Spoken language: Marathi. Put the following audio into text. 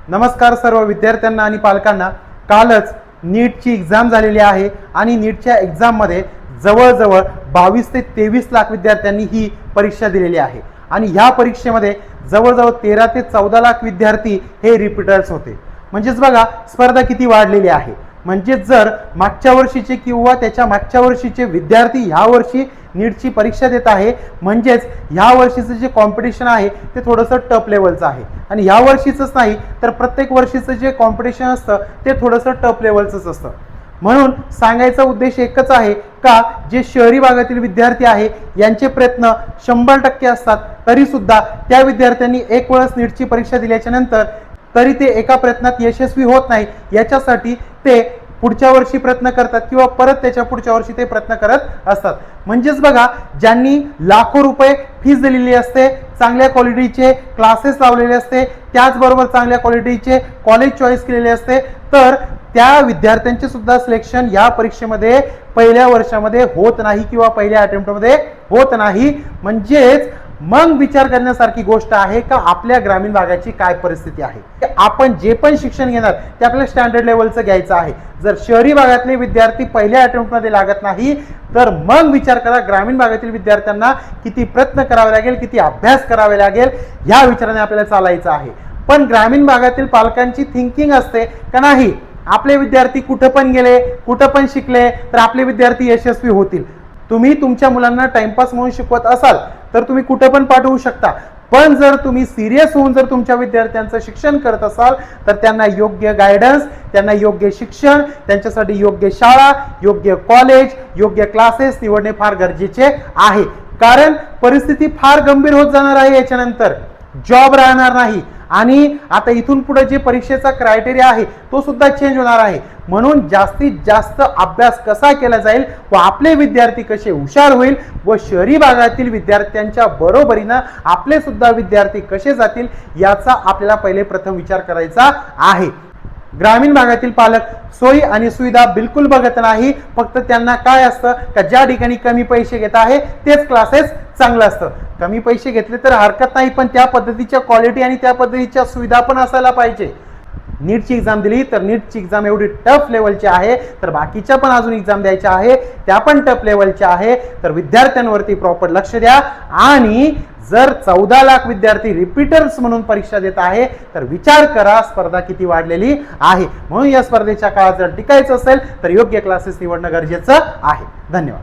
नमस्कार सर्व विद्यार्थ्यांना आणि पालकांना। कालच नीटची एक्झाम झालेली आहे आणि नीटच्या एक्झाममध्ये जवळजवळ 22 ते 23 लाख विद्यार्थ्यांनी ही परीक्षा दिलेली आहे आणि ह्या परीक्षेमध्ये जवळजवळ 13 ते 14 लाख विद्यार्थी हे रिपीटर्स होते। म्हणजेच बघा स्पर्धा किती वाढलेली आहे। म्हणजे जर मागच्या वर्षीचे किंवा त्याच्या मागच्या वर्षीचे विद्यार्थी ह्या वर्षी नीटची परीक्षा देत आहे, म्हणजेच ह्या वर्षीचं जे कॉम्पिटिशन आहे ते थोडंसं टफ लेवलचं आहे आणि ह्या वर्षीचंच नाही तर प्रत्येक वर्षीचं जे कॉम्पिटिशन असतं ते थोडंसं टफ लेवलचंच असतं। म्हणून सांगायचा उद्देश एकच आहे का जे शहरी भागातील विद्यार्थी आहे यांचे प्रयत्न 100% असतात, तरी सुद्धा त्या विद्यार्थ्यांनी एक वेळेस नीटची परीक्षा दिल्याच्या नंतर तरी ते एका प्रयत्नात यशस्वी होत नाही, याच्यासाठी ते पुढच्या वर्षी प्रयत्न करतात किंवा परत त्याच्या पुढच्या वर्षी ते प्रयत्न करत असतात। म्हणजेच बघा ज्यांनी लाखो रुपये फीस दिलेली असते, चांगल्या क्वालिटीचे क्लासेस लावलेले असते, त्याचबरोबर चांगल्या क्वालिटीचे कॉलेज चॉईस केलेले असते, तर त्या विद्यार्थ्यांचे सुद्धा सिलेक्शन या परीक्षेमध्ये पहिल्या वर्षामध्ये होत नाही किंवा पहिल्या अटेम्प्टमध्ये होत नाही। म्हणजेच मग विचार करण्यासारखी गोष्ट आहे का आपल्या ग्रामीण भागाची काय परिस्थिती आहे। आपण जे पण शिक्षण घेणार ते आपल्या स्टँडर्ड लेवलचं घ्यायचं आहे। जर शहरी भागातले विद्यार्थी पहिल्या अटेम्प्टमध्ये लागत नाही तर मग विचार करा ग्रामीण भागातील विद्यार्थ्यांना किती प्रयत्न करावे लागेल, किती अभ्यास करावे लागेल, या विचाराने आपल्याला चालायचं आहे। पण ग्रामीण भागातील पालकांची थिंकिंग असते का नाही आपले विद्यार्थी कुठं पण गेले, कुठं पण शिकले तर आपले विद्यार्थी यशस्वी होतील। तुम्ही तुमच्या मुलांना टाइमपास म्हणून शिकवत असाल तर तुम्ही कुठे पण पाठवू शकता, पण जर तुम्ही सिरियस होऊन जर तुमच्या विद्यार्थ्यांचं शिक्षण करत असाल तर त्यांना योग्य गायडन्स, त्यांना योग्य शिक्षण, त्यांच्यासाठी योग्य शाळा, योग्य कॉलेज, योग्य क्लासेस निवडणे फार गरजेचे आहे। कारण परिस्थिती फार गंभीर होत जाणार आहे, याच्यानंतर जॉब राहणार नाही आणि आता इथून पुढे जे परीक्षेचा क्रायटेरिया आहे तो सुद्धा चेंज होणार आहे। म्हणून जास्तीत जास्त अभ्यास कसा केला जाईल व आपले विद्यार्थी कसे हुशार होईल व शहरी भागातील विद्यार्थ्यांच्या बरोबरीने आपले सुद्धा विद्यार्थी कसे जातील याचा आपल्याला पहिले प्रथम विचार करायचा आहे। ग्रामीण भागातील पालक सोयी आणि सुविधा बिलकुल बघत नाही, फक्त त्यांना काय असतं का ज्या ठिकाणी कमी पैसे घेत आहे तेच क्लासेस चांगलं असतं। कमी पैसे घेतले तर हरकत नाही, पण त्या पद्धतीच्या क्वालिटी आणि त्या पद्धतीच्या सुविधा पण असायला पाहिजे। नीटची एक्झाम दिली तर नीटची एक्झाम एवढी टफ लेवलची आहे, तर बाकीच्या पण अजून एक्झाम द्यायच्या आहे त्या पण टफ लेवलच्या आहे, तर विद्यार्थ्यांवरती प्रॉपर लक्ष द्या। आणि जर 14 लाख विद्यार्थी रिपीटर्स म्हणून परीक्षा देत आहे तर विचार करा स्पर्धा किती वाढलेली आहे। म्हणून या स्पर्धेच्या काळात जर टिकायचं असेल तर योग्य क्लासेस निवडणं गरजेचं आहे। धन्यवाद।